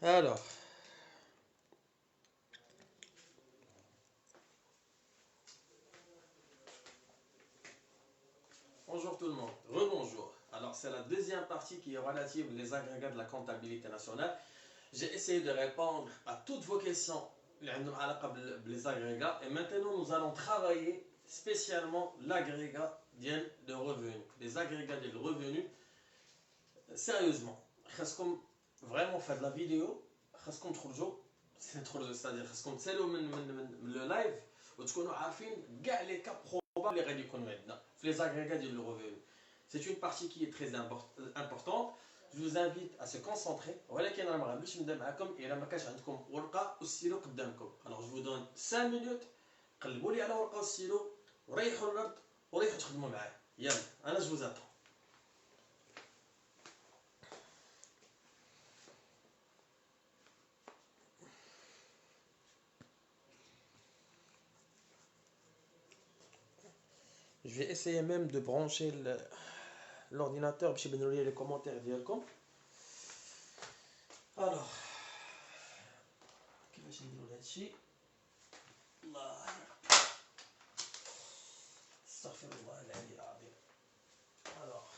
Alors, bonjour tout le monde, rebonjour. Alors, c'est la deuxième partie qui est relative aux agrégats de la comptabilité nationale. J'ai essayé de répondre à toutes vos questions les agrégats et maintenant nous allons travailler spécialement l'agrégat de revenus. Les agrégats de revenus, sérieusement, خاصكم vraiment faire de la vidéo, خاصكم تخرجوا c'est-à-dire خاصكم تسالوا من لو لايف وتكونوا عارفين كاع لي كا بروبابل اللي غادي يكونوا عندنا في لي agrégats ديال لو revenu. C'est une partie qui est très importante. Je vous invite à se concentrer. ولكن انا ما غاديش نبدا معكم الا ما كانش عندكم ورقه والسيلو قدامكم. Alors je vous donne 5 minutes. قلبوا لي على ورقه والسيلو وريحوا الارض وريحوا تخدموا معايا. يلا انا je vous attends. Je vais essayer même de brancher l'ordinateur باش يبانوا لي les commentaires ديالكم. Alors كيفاش نديروا هادشي؟ الله استغفر الله العلي العظيم. Alors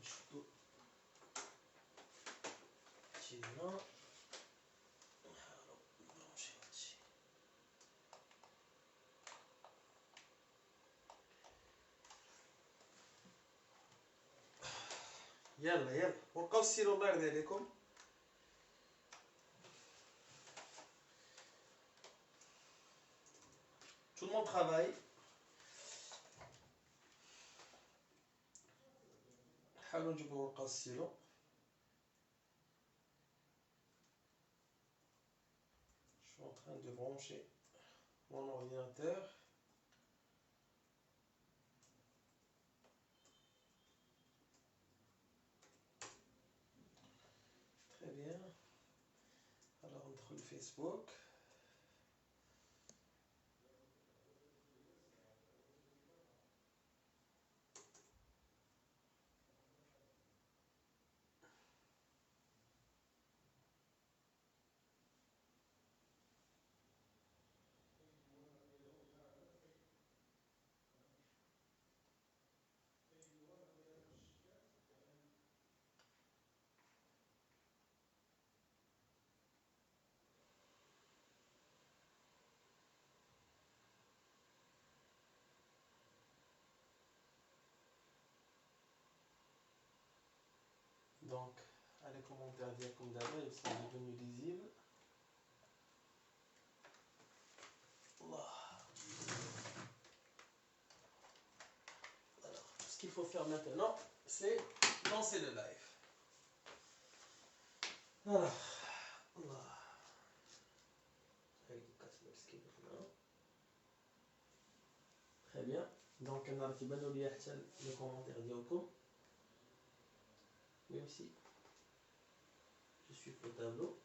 نشوفوا هادشي هنا نحاولوا نبرونشيو هادشي. يلا ورقاو السيرو الله يرضي عليكم. Tout le monde travaille. حاولوا نجيبوا ورقة والسيرو. Je suis en train de brancher mon ordinateur. Très bien. Alors entre le Facebook. Donc, les commentaires dire comme d'abord, ils sont devenus lisibles. Allah. Alors, ce qu'il faut faire maintenant, c'est lancer le live. Voilà. Allah. Très bien. Donc, on a le commentaire d'Yoko. Même si je suis au tableau.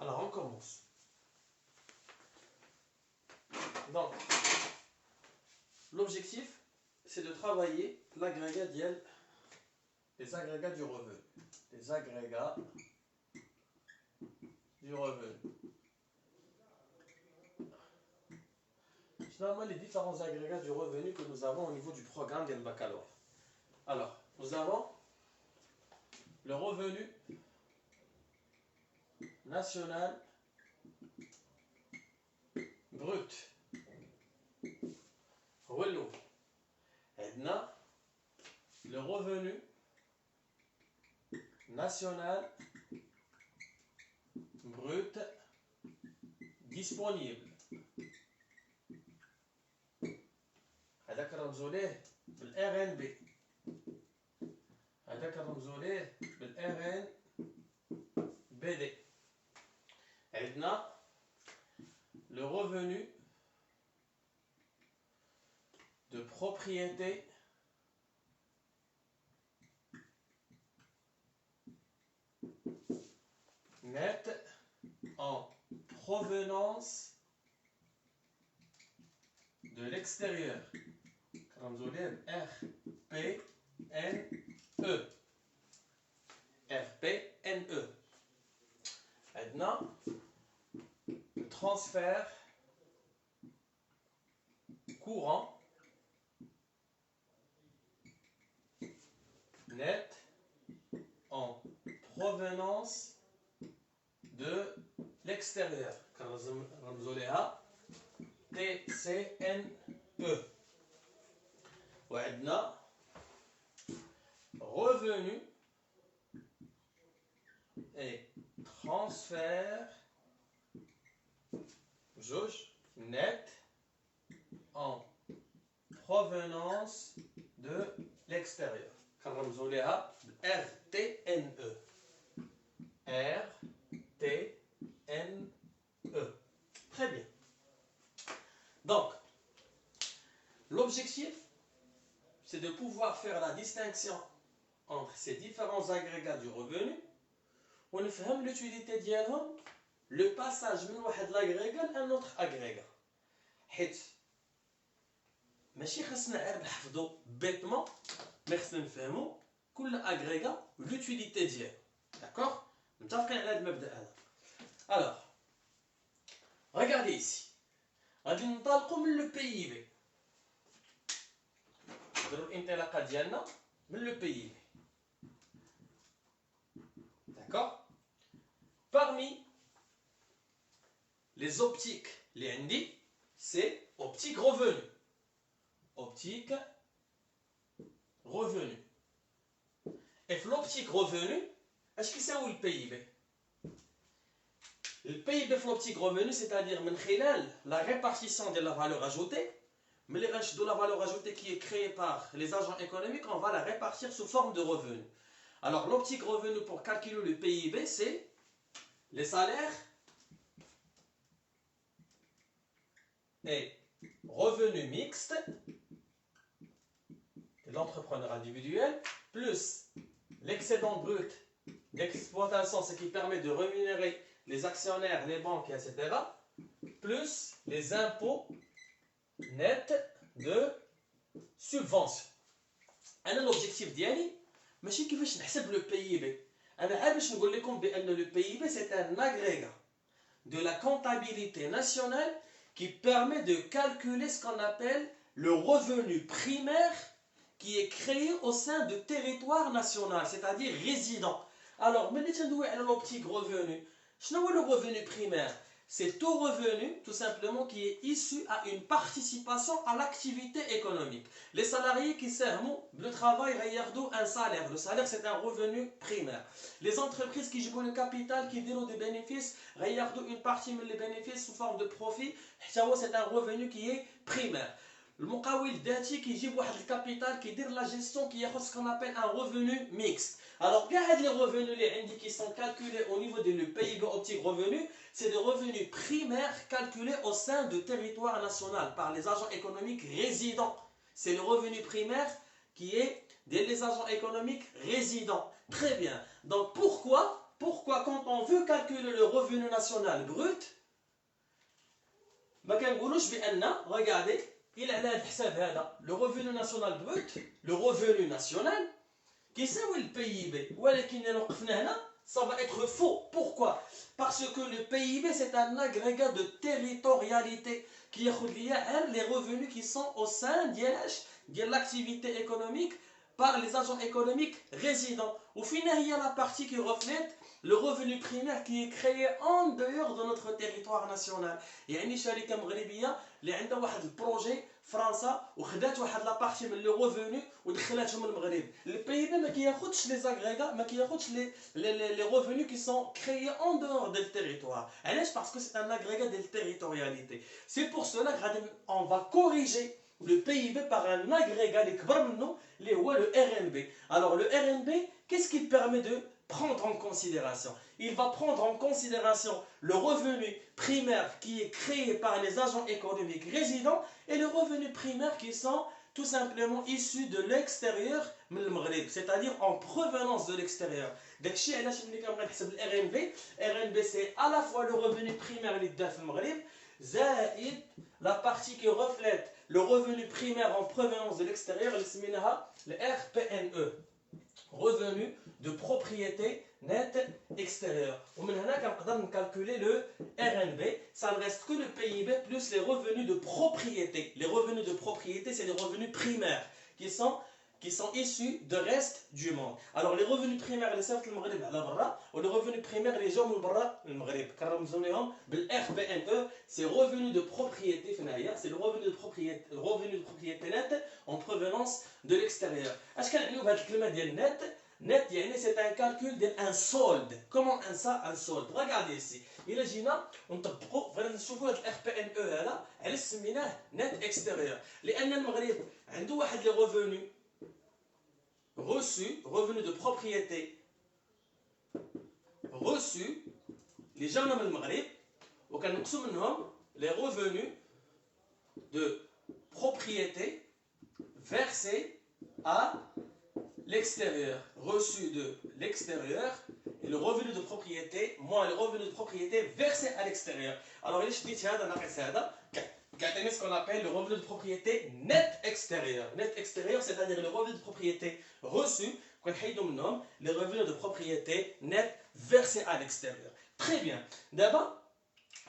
Alors, on commence. Donc, l'objectif, c'est de travailler l'agrégat d'IEL, les agrégats du revenu. Les agrégats du revenu. Finalement, les différents agrégats du revenu que nous avons au niveau du programme d'El Baccalauréat. Alors, nous avons le revenu national brut. Relou. Edna, le revenu national brut disponible. هذاك رمزوا ليه بالار ان بي. هذاك رمزوا ليه بالار ان بي دي. عندنا le revenu de propriété net en provenance de l'extérieur. RPNE. RPNE. Maintenant, le transfert courant net en provenance de l'extérieur. TCNE. وعندنا revenu et transfert net en provenance de l'extérieur. RTNE. RTNE. Très bien. Donc, l'objectif, c'est de pouvoir faire la distinction entre ces différents agrégats du revenu. On fait l'utilité ديالهم, le passage من واحد l'agrégat à un autre agrégat. حيت ماشي خاصنا غير نحفظوا بيتمون, مي خاصنا نفهموا كل اغريغا l'utilité ديالو. D'accord? متفقين على هذا المبدا هذا. Alors, regardez ici. غادي ننطلقوا من لو بي اي بي. نديروا الانطلاقه ديالنا من لو بي اي بي. D'accord? Parmi les optiques, les عندي, c'est optique revenu. Optique revenu. Et l'optique revenu, est-ce que c'est où le PIB? Le PIB في l'optique revenu, c'est-à-dire من خلال la répartition de la valeur ajoutée, mais de la valeur ajoutée qui est créée par les agents économiques, on va la répartir sous forme de revenu. Alors l'optique revenu pour calculer le PIB, c'est les salaires et revenus mixtes de l'entrepreneur individuel, plus l'excédent brut d'exploitation, ce qui permet de rémunérer les actionnaires, les banques, etc., plus les impôts nets de subvention. L'objectif ديالي ماشي كيفاش نحسب le PIB. انا عاد باش نقول لكم بان le PIB c'est un agrégat de la comptabilité nationale qui permet de calculer ce qu'on appelle le revenu primaire qui est créé au sein de territoire national, c'est-à-dire résident. Alors, ملي تندوي على l'optique revenu, شنو هو le revenu primaire? C'est tout revenu, tout simplement, qui est issu à une participation à l'activité économique. Les salariés qui servent le travail, regardent un salaire. Le salaire, c'est un revenu primaire. Les entreprises qui jouent le capital, qui donnent des bénéfices, regardent une partie des bénéfices sous forme de profit. C'est un revenu qui est primaire. المقاول الذاتي كيجيب واحد الكابيتال كيدير لا جيستيون كياخذ ce qu'on appelle un revenu mixte. Alors كاع هاد les revenus اللي عندي qui sont calculés au niveau de le PIB optique revenu, c'est des revenus primaires calculés au sein de territoire national par les agents économiques résidents. C'est le revenu primaire qui est des agents économiques résidents. Très bien. Donc pourquoi quand on veut calculer le revenu national brut, ما كنقولوش بان regardez il a le revenu national brut, le revenu national, qui c'est le PIB. Ça va être faux. Pourquoi? Parce que le PIB, c'est un agrégat de territorialité qui a les revenus qui sont au sein de l'activité économique par les agents économiques résidents. Au final, il y a la partie qui reflète le revenu primaire qui est créé en dehors de notre territoire national. يعني شركة مغربية اللي عندها واحد البروجي فرنسا وخدات واحد لا بارتي من لو ريفوني ودخلاتهم المغرب. البي بي ما كياخذش لي زاغريغا ما كياخذش لي revenus qui sont créés en dehors du territoire. علاش؟ parce que c'est un agrégat de territorialité. C'est pour cela qu'on va corriger le PIB par un agrégat اللي كبر منه اللي هو le RNB. Alors le RNB, qu'est-ce qui permet de prendre en considération. Il va prendre en considération le revenu primaire qui est créé par les agents économiques résidents et le revenu primaire qui sont tout simplement issus de l'extérieur, c'est-à-dire en provenance de l'extérieur. Donc, si on a RNB, c'est à la fois le revenu primaire qui est la partie qui reflète le revenu primaire en provenance de l'extérieur, le RPNE, revenu de propriété nette extérieure. On peut calculer le RNB, ça ne reste que le PIB plus les revenus de propriété. Les revenus de propriété, c'est les revenus primaires qui sont issus de reste du monde. Alors les revenus primaires les صيفط المغرب على برا ou les revenus primaires les جاو من برا المغرب كنرمزوا لهم بالRPNE, c'est revenu de propriété فنايا, c'est le revenu de propriété net en provenance de l'extérieur. اش كنعنيو بهذه الكلمه ديال net net يعني c'est un calcul d'un solde. Comment un solde? Regardez ici. إلا جينا ونطبقوا بغينا نشوفوا هذا الRPNE هذا علاش سميناه net extérieur لان المغرب عنده واحد لي revenus reçus, revenus de propriété reçus, les gens من المغرب وكنقصوا منهم les revenus de propriété versés à l'extérieur, reçus de l'extérieur, et le revenu de propriété moins le revenu de propriété versé à l'extérieur. Alors il je dis ce qu'on appelle le revenu de propriété net extérieur. Net extérieur, c'est-à-dire le revenu de propriété reçu, les revenus de propriété net versés à l'extérieur. Très bien. D'abord,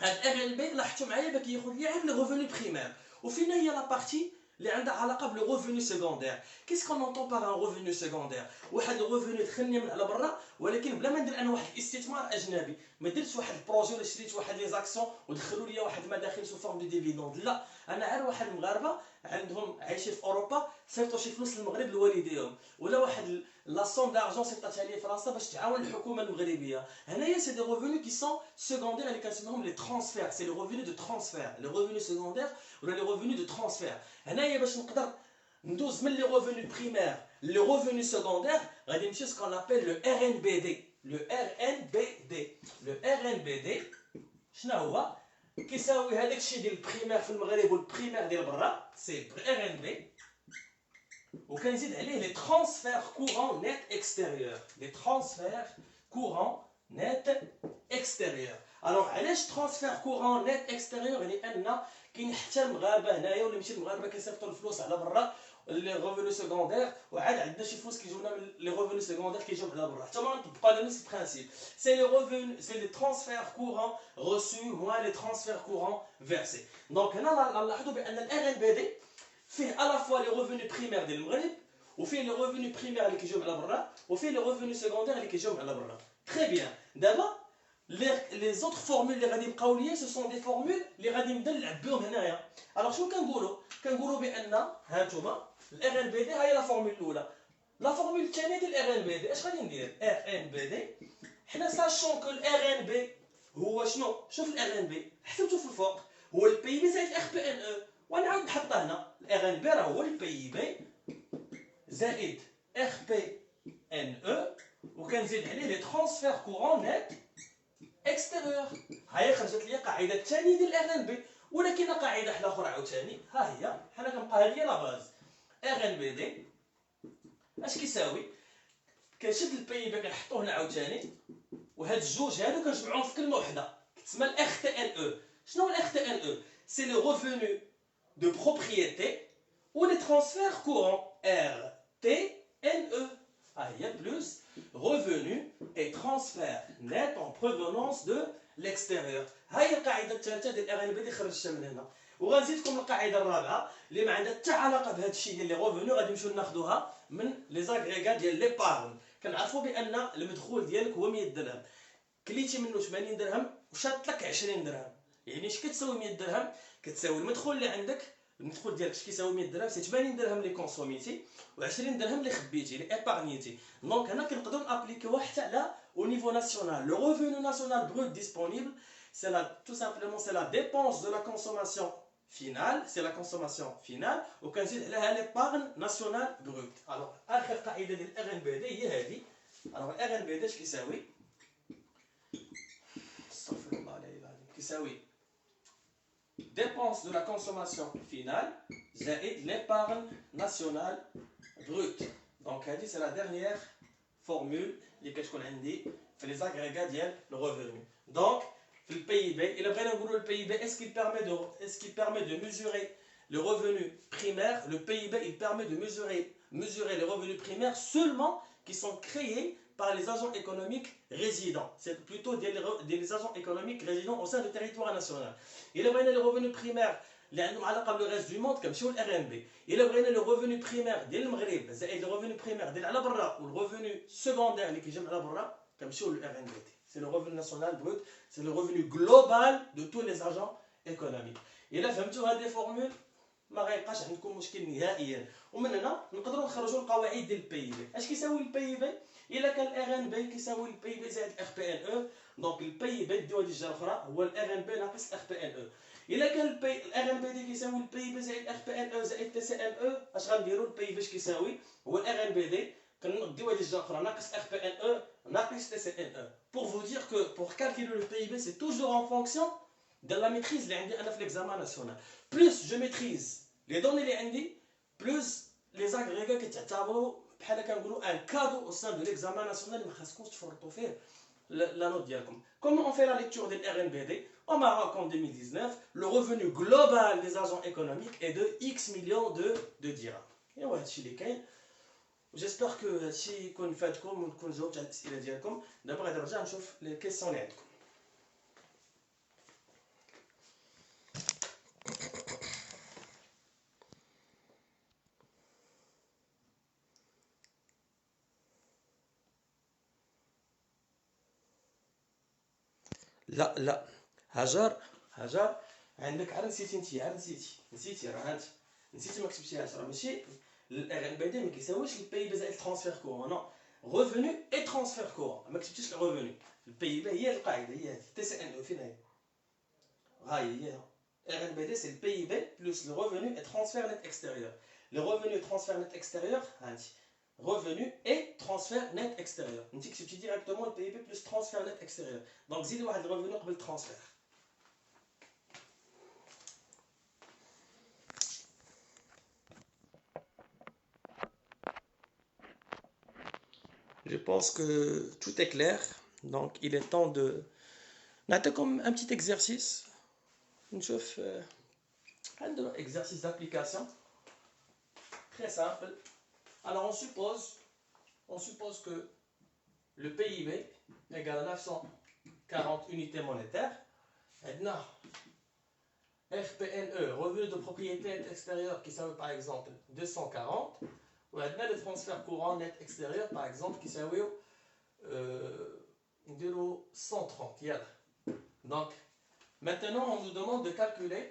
RNB, il y a les revenus primaires. Au final, il y a la partie اللي عندها علاقه بالرevenu secondaire. Qu'est-ce qu'on entend par un revenu secondaire? واحد الرevenu دخلني من على برا ولكن بلا ما ندير انا واحد الاستثمار اجنبي، ما درتش واحد البروجي ولا شريت واحد لي زاكسيون ودخلوا لي واحد المداخيل سو فورم دو ديفيدوند، لا، انا عارف واحد المغاربه عندهم عايشين في اوروبا صيفطوا شي فلوس للمغرب لوالديهم، ولا واحد لا سوم دارجون صيفطاتها لي فرنسا باش تعاون الحكومه المغربيه. هنايا سي دي revenus qui sont secondaires اللي كنسميهم لي ترانسفير، سي لي revenus de transfert، لي revenus secondaires ولا لي revenus de transfert. هنايا باش نقدر ندوز من لي revenus primaires لي revenus secondaires غادي نمشي ce qu'on appelle le RNBD. Le RNBD شنو هو؟ كيساوي هذاك الشيء ديال البريمير في المغرب والبريمير ديال برا، سي RNB، وكنزيد عليه لي ترانسفير كورون نيت اكستيريور، لي ترانسفير كورون نيت اكستيريور. الوغ علاش ترانسفير كورون نيت اكستيريور؟ لان كاين حتى المغاربه هنايا ولا ماشي المغاربه كيصيفطوا الفلوس على برا لي ريفوني سكوندير، وعاد عندنا شي فلوس كيجيونا من لي ريفوني سكوندير كيجيو على برا، حتى ما نطبقوا على نفس البرانسيب. سي لي ريفوني، سي لي ترانسفير كورون reçus موان لي ترانسفير كورون فيرسي. دونك هنا نلاحظوا بان الار ان بي دي فيه à la fois les revenus primaires ديال المغرب وفيه les revenus primaires اللي كيجيو على برا وفيه les revenus secondaires اللي كيجيو على برا. تري بيان. دابا les autres formules اللي غادي يبقاو ليا ce sont des formules اللي غادي نبدا نلعب بهم هنايا. الوغ شنو كنقولوا بان ها انتوما الار ان بي دي هاي لا فورمول الاولى. لا فورمول الثانيه ديال الار ان بي دي اش غادي ندير؟ ار ان بي دي حنا ساشون كو الار ان بي هو شنو؟ شوف الار ان بي حسبتو في الفوق هو البي بي زائد الاخ بي ان او، ونعاود نحطها هنا الار ان بي راه هو البي بي زائد اخ بي ان او وكنزيد عليه لي ترانسفير كورون نيت اكستيريور. هاي خرجت لي قاعده الثانيه ديال الار ان بي، ولكن قاعده واحده اخرى عاوتاني ها هي، حنا كنبقى هذه هي لا باز. ار ان بي دي اش كيساوي؟ كنشد البي بي كنحطوه هنا عاوتاني، وهاد الجوج هادو كنجمعوهم في كلمه واحده كتسمى الاخ تي ان او. شنو هو الاخ تي ان او؟ سي لو ريفونو دو بروبريتي ou les transferts courants RTNE. Ah, il y a plus revenus et transferts nets en provenance de l'extérieur. هاي القاعده الثالثه ديال الار ان بي اللي خرجتها من هنا. وغنزيدكم القاعده الرابعه اللي ما عندها حتى علاقه بهذا الشيء ديال لي ريفونو، غادي نمشيو ناخذوها من لي زاغريغا ديال لي بارن. كنعرفوا بان المدخول ديالك هو 100 درهم، كليتي منه 80 درهم وشاط لك 20 درهم. يعني اش كتساوي 100 درهم؟ كتساوي المدخول اللي عندك، المدخول ديالك اش كيساوي 100 درهم؟ سي 80 درهم اللي كونسوميتي و20 درهم اللي خبيتي اللي ايبارنيتي. دونك هنا كنقدروا نابليكيوها حتى على au niveau national. Le revenu national brut disponible, c'est tout simplement c'est la dépense de la consommation finale, c'est la consommation finale وكنزيد عليها l'épargne nationale brute. Alors اخر قاعده ديال الار ان بي دي هي هذه Alors RNBD اش كيساوي استغفر الله العلي العظيم كيساوي dépenses de la consommation finale زائد l'épargne nationale brute. Donc c'est la dernière formule اللي كتكون عندي في les agrégats ديال le revenu. Donc في le PIB, et le le PIB, est-ce qu'il permet de mesurer le revenu primaire? Le PIB, il permet de mesurer les revenus primaires seulement qui sont créés par les agents économiques résidents. C'est plutôt des agents économiques résidents au sein du territoire national. Et le revenu primaire, le reste du monde, comme sur le RNB. Et le revenu primaire de l'Maghreb, le revenu primaire de l'Alabra, ou le revenu secondaire, comme sur le RNB. C'est le revenu national brut, c'est le revenu global de tous les agents économiques. Et là, فهمتوا هذه الفورمول ما غيبقاش عندكم مشكل نهائيا. ومن هنا نقدروا نخرجوا القواعد ديال البي بي. اش كيساوي البي بي؟ الا كان الار ان بي كيساوي البي بي زائد الار بي ان او، دونك البي بي ديال الجهه الاخرى هو الار ان بي ناقص الار بي ان او. الا كان الار ان بي دي كيساوي البي بي زائد الار بي ان او زائد تي سي ان او، اش غنديروا؟ البي بي اش كيساوي؟ هو الار ان بي دي كنديوها ديال الجهه الاخرى ناقص ار بي ان او ناقص تي سي ان او. Pour vous dire que pour calculer le PIB, c'est toujours en fonction de la maîtrise اللي عندي انا في l'examen national. Plus je maîtrise les données اللي عندي, plus les agrégats كيتعتبروا بحال كنقولوا un cadeau au sein de l'examen national ما خاصكمش تفرطوا فيه la note ديالكم. Comment on fait la lecture des RNBD? Au Maroc en 2019, le revenu global des agents économiques est de X millions de dirhams. Et ouais, هادشي اللي كاين. J'espère que هادشي يكون فاتكم ونكون جاوبت على الاسئله ديالكم. دابا غادي نرجع نشوف لي كيسيون اللي عندكم. لا هاجر عندك عاد نسيتي انت عاد نسيتي راه انت نسيتي ما كتبتيهاش راه ماشي الار ان بي دي ما كيساويش البي بي زائد الترانسفير كورون نو ريفوني اي ترانسفير كورون ما كتبتيش الريفوني البي بي هي القاعده هي هذه تي سي ان او فين هي هي ار ان بي دي سي البي بي بلس لو ريفوني اي ترانسفير نت اكستيريور لو ريفوني ترانسفير نت اكستيريور هانتي revenu et transfert net extérieur. On dit que tu directement le PIB plus transfert net extérieur. Donc, si vous avez le revenu, on le transfert. Je pense que tout est clair. Donc, il est temps de... On a comme un petit exercice. Un exercice d'application. Très simple. Alors, on suppose que le PIB égale 940 unités monétaires. Maintenant, RPNE, revenu de propriété net extérieure, qui s'appelle par exemple 240. Ou maintenant, le transfert courant net extérieur, par exemple, qui s'appelle 130. Donc, maintenant, on nous demande de calculer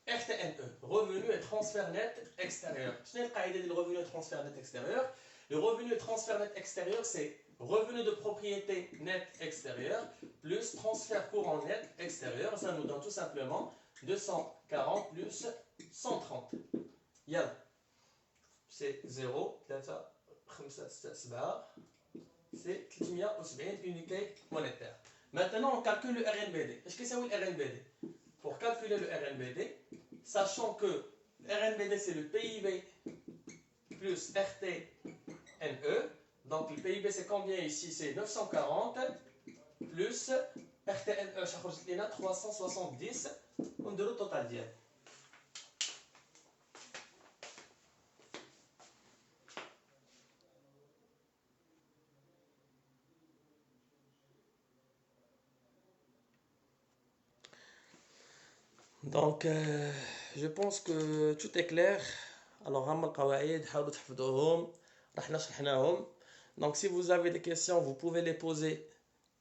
RTNE, revenu et transfert net extérieur. Je n'ai pas idée du revenu et transfert net extérieur. Le revenu et transfert net extérieur, c'est revenu de propriété net extérieur plus transfert courant net extérieur. Ça nous donne tout simplement 240 plus 130. C'est 0, c'est 370 unités monétaires. Maintenant, on calcule le RNBD. Est-ce que c'est où le RNBD? Pour calculer le RNBD, sachant que le RNBD c'est le PIB plus RTNE, donc le PIB c'est combien ici? C'est 940 plus RTNE, 370, on dirait le total d'hier. Donc, je pense que tout est clair. Alors, هم القواعد حاولوا تحفظوهم رحنا شرحناهم. Donc, si vous avez des questions, vous pouvez les poser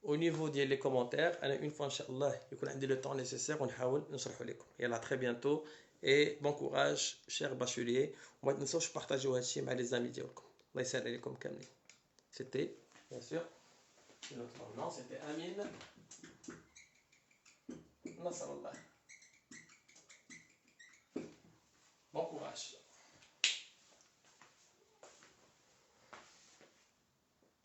au niveau des commentaires. أنا une fois إن شاء الله يكون عندي le temps nécessaire ونحاول نشرح لكم. يلا très bientôt et bon courage chers bacheliers. وما تنسوش partager هادشي مع les amis ديالكم. الله يسهل عليكم كاملين. C'était bien sûr notre nom, c'était Amine Nasrallah. Bon courage.